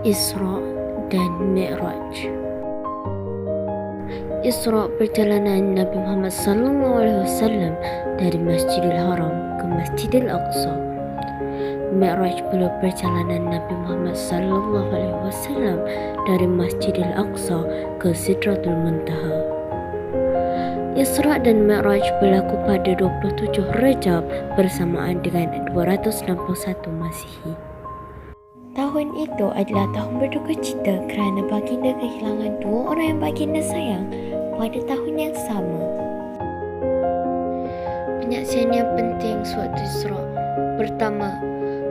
Isra dan Mi'raj. Isra perjalanan Nabi Muhammad SAW dari Masjidil Haram ke Masjidil Aqsa. Mi'raj pula perjalanan Nabi Muhammad SAW dari Masjidil Aqsa ke Sidratul Muntaha. Isra dan Mi'raj berlaku pada 27 Rajab bersamaan dengan 261 Masihi. Tahun itu adalah tahun berduka cita kerana baginda kehilangan dua orang yang baginda sayang pada tahun yang sama. Penyaksian yang penting sewaktu Isra. Pertama,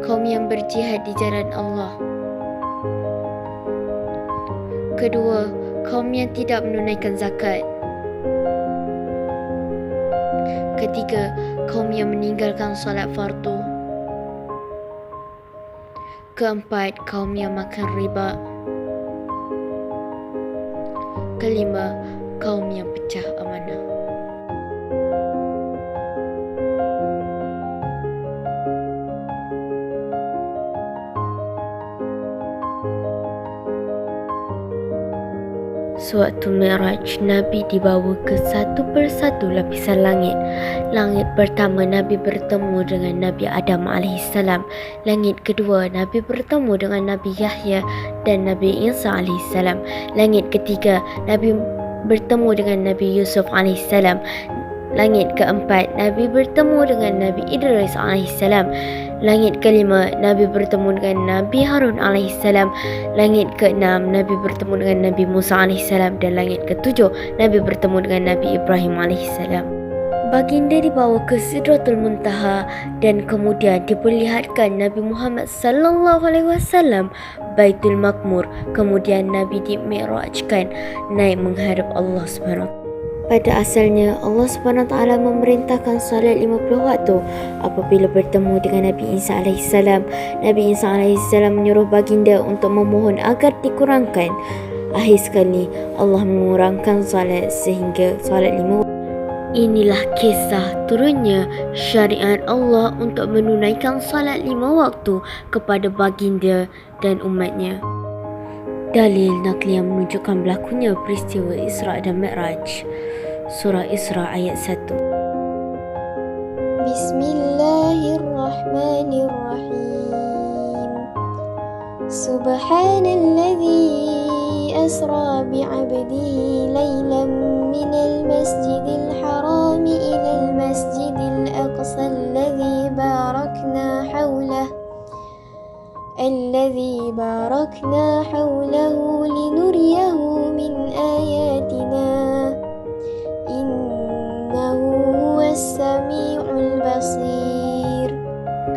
kaum yang berjihad di jalan Allah. Kedua, kaum yang tidak menunaikan zakat. Ketiga, kaum yang meninggalkan solat fardu. Keempat, kaum yang makan riba. Kelima, kaum yang pecah amanah. Sewaktu Mi'raj, Nabi dibawa ke satu persatu lapisan langit. Langit pertama, Nabi bertemu dengan Nabi Adam AS. Langit kedua, Nabi bertemu dengan Nabi Yahya dan Nabi Isa AS. Langit ketiga, Nabi bertemu dengan Nabi Yusuf AS. Langit keempat, Nabi bertemu dengan Nabi Idris AS. Langit kelima, Nabi bertemu dengan Nabi Harun AS. Langit keenam, Nabi bertemu dengan Nabi Musa AS. Dan langit ketujuh, Nabi bertemu dengan Nabi Ibrahim AS. Baginda dibawa ke Sidratul Muntaha dan kemudian diperlihatkan Nabi Muhammad SAW Baitul Makmur. Kemudian Nabi dimi'rajkan naik menghadap Allah SWT. Pada asalnya, Allah SWT memerintahkan salat 50 waktu apabila bertemu dengan Nabi Isa AS. Nabi Isa AS menyuruh baginda untuk memohon agar dikurangkan. Akhir sekali, Allah mengurangkan salat sehingga salat 5 waktu. Inilah kisah turunnya syariat Allah untuk menunaikan salat 5 waktu kepada baginda dan umatnya. Dalil nakli yang menunjukkan berlakunya peristiwa Isra dan Mi'raj. Surah Isra ayat 1. Bismillahirrahmanirrahim. Subhanalladzi asra bi'abdihi laylan minal masjidil harami ilal masjidil aqsa alladzi barakna hawlahu linuriyahu min ayatina innahu huwas sami'ul basir.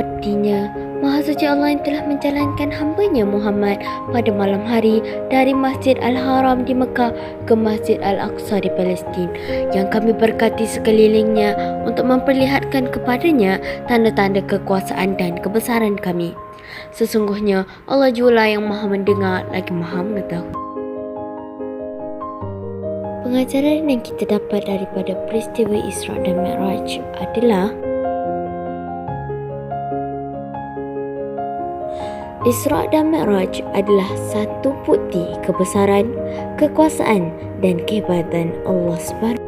Artinya, Maha Suci Allah yang telah menjalankan hamba-Nya Muhammad pada malam hari dari Masjid Al-Haram di Mekah ke Masjid Al-Aqsa di Palestin, yang kami berkati sekelilingnya untuk memperlihatkan kepadanya tanda-tanda kekuasaan dan kebesaran kami. Sesungguhnya Allah jualah yang Maha mendengar lagi Maha mengetahui. Pengajaran yang kita dapat daripada peristiwa Isra dan Mi'raj adalah Isra dan Mi'raj adalah satu bukti kebesaran, kekuasaan dan kehebatan Allah SWT.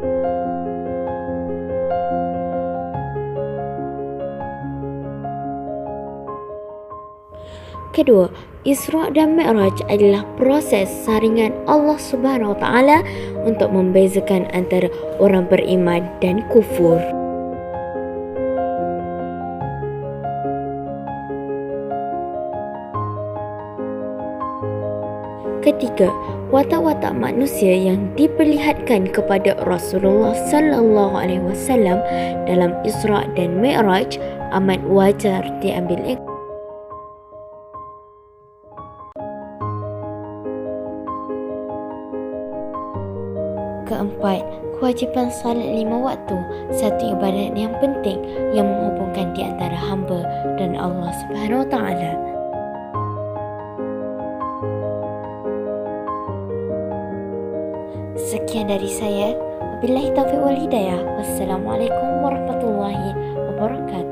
Kedua, Isra dan Mi'raj adalah proses saringan Allah SWT untuk membezakan antara orang beriman dan kufur. Ketiga, watak-watak manusia yang diperlihatkan kepada Rasulullah SAW dalam Isra dan Mi'raj amat wajar diambil ikut. Keempat, kewajipan salat 5 waktu, satu ibadat yang penting yang menghubungkan di antara hamba dan Allah SWT. Sekian dari saya. Wabillahi taufiq wal hidayah. Wassalamualaikum warahmatullahi wabarakatuh.